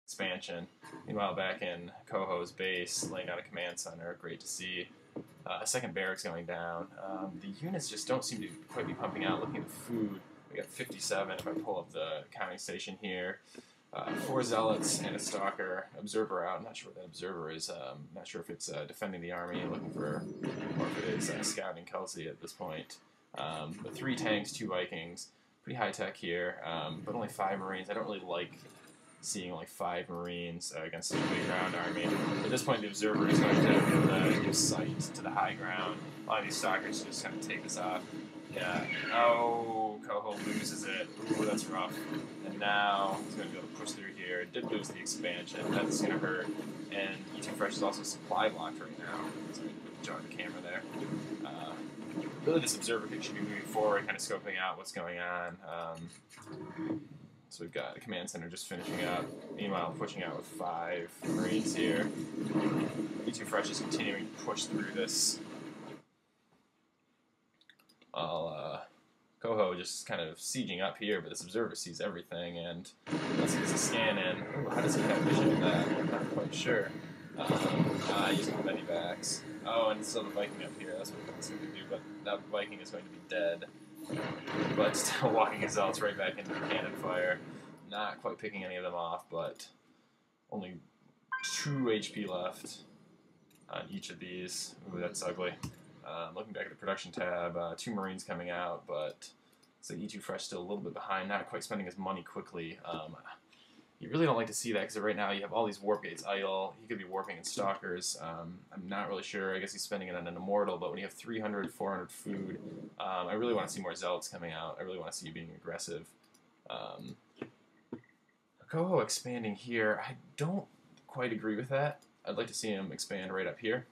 expansion. Meanwhile, back in KOHO's base, laying down a command center. Great to see. A second barracks going down. The units just don't seem to quite be pumping out. Looking at the food, we got 57 if I pull up the counting station here. 4 zealots and a stalker. Observer out. I'm not sure what that observer is. Not sure if it's defending the army, looking for, or if it is scouting Kelsey at this point. But 3 tanks, 2 Vikings. Pretty high tech here, but only 5 Marines. I don't really like seeing only 5 Marines against a big ground army. At this point, the observer is going to give sight to the high ground. A lot of these stalkers just kind of take this off. Yeah. Oh, KOHO loses it. Ooh, that's rough. And now he's going to be able to push through here. Did lose the expansion. That's going to hurt. And ETOOFRESH is also supply blocked right now. So jog the camera there. Really, this observer should be moving forward, kind of scoping out what's going on. So we've got the command center just finishing up. Meanwhile, pushing out with 5 Marines here. ETOOFRESH is continuing to push through this. While KOHO just kind of sieging up here, but this observer sees everything, and unless he gets a scan in, ooh, how does he have vision of that? I'm not quite sure. Using the medivacs. Oh, and still the Viking up here, that's what it's going to do, but that Viking is going to be dead. But still walking his zealots right back into the cannon fire. Not quite picking any of them off, but only 2 HP left on each of these. Ooh, that's ugly. Looking back at the production tab, 2 Marines coming out, but so ETOOFRESH still a little bit behind, not quite spending his money quickly. You really don't like to see that because right now you have all these warp gates idle. He could be warping in stalkers. I'm not really sure. I guess he's spending it on an immortal, but when you have 300, 400 food, I really want to see more zealots coming out. I really want to see you being aggressive. KOHO expanding here, I don't quite agree with that. I'd like to see him expand right up here.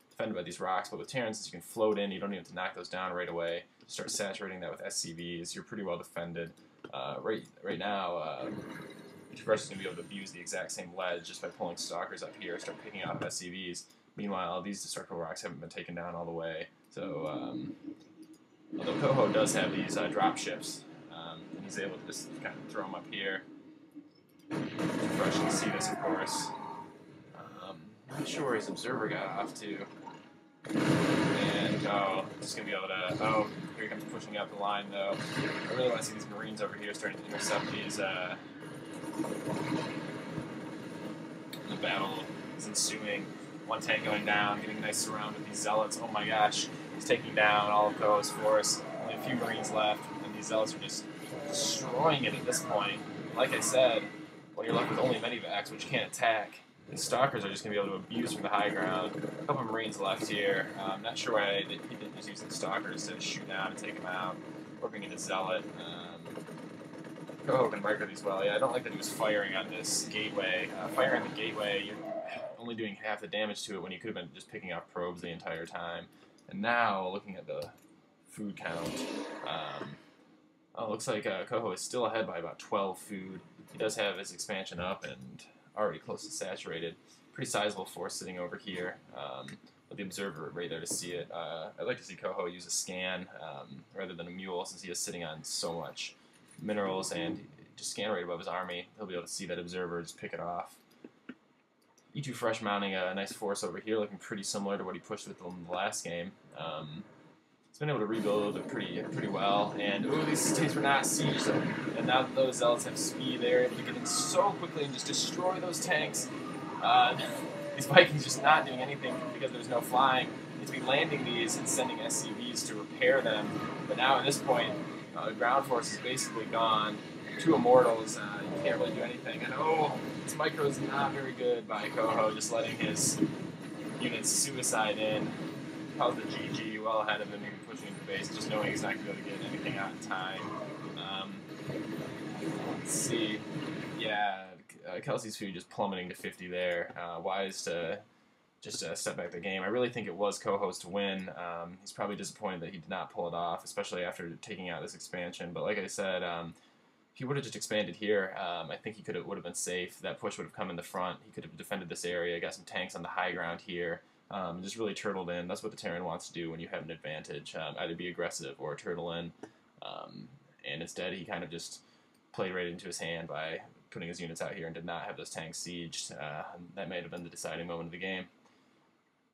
Defended by these rocks, but with Terrans, since you can float in, you don't even have to knock those down right away. Start saturating that with SCVs. You're pretty well defended. Right now, ETOOFRESH is going to be able to abuse the exact same ledge just by pulling stalkers up here, start picking out SCVs. Meanwhile, these destructible rocks haven't been taken down all the way. So, although KOHO does have these drop ships, and he's able to just kind of throw them up here. ETOOFRESH can see this, of course. Not sure where his observer got off to. And, oh, just going to be able to, oh, here he comes pushing up the line, though. I really want to see these Marines over here starting to intercept these, the battle is ensuing. 1 tank going down, getting a nice surround with these zealots. Oh my gosh, he's taking down all of KOHO's force. Only a few Marines left, and these zealots are just destroying it at this point. Like I said, when you're left with only medivacs, which can't attack, the stalkers are just going to be able to abuse from the high ground. A couple of Marines left here. I'm not sure why he didn't just use the stalkers to shoot down and take them out. Working into Zealot. KOHO can micro these well. Yeah, I don't like that he was firing on this gateway. Firing on the gateway, you're only doing half the damage to it when you could have been just picking off probes the entire time. And now, looking at the food count, oh, looks like KOHO is still ahead by about 12 food. He does have his expansion up and already close to saturated. Pretty sizable force sitting over here, with the observer right there to see it. I'd like to see KOHO use a scan rather than a mule, since he is sitting on so much minerals, and just scan right above his army. He'll be able to see that observer, just pick it off. ETOOFRESH mounting a nice force over here, looking pretty similar to what he pushed with in the last game. He's been able to rebuild it pretty well, and ooh, these states were not sieged, and now that those zealots have speed, they're able to get in so quickly and just destroy those tanks. These Vikings just not doing anything because there's no flying. You need to be landing these and sending SCVs to repair them, but now at this point, the ground force is basically gone. 2 immortals, you can't really do anything, and oh, this micro is not very good by KOHO, just letting his units suicide in. Calls the GG well ahead of him, maybe pushing into base, just knowing he's not going to be able to get anything out in time. Let's see. Yeah, Kelsey's food just plummeting to 50 there. Wise to just step back the game. I really think it was KOHO's to win. He's probably disappointed that he did not pull it off, especially after taking out this expansion. But like I said, if he would have just expanded here, I think he would have been safe. That push would have come in the front. He could have defended this area, got some tanks on the high ground here. Just really turtled in. That's what the Terran wants to do when you have an advantage. Either be aggressive or turtle in. And instead, he kind of just played right into his hand by putting his units out here and did not have those tanks sieged. That may have been the deciding moment of the game.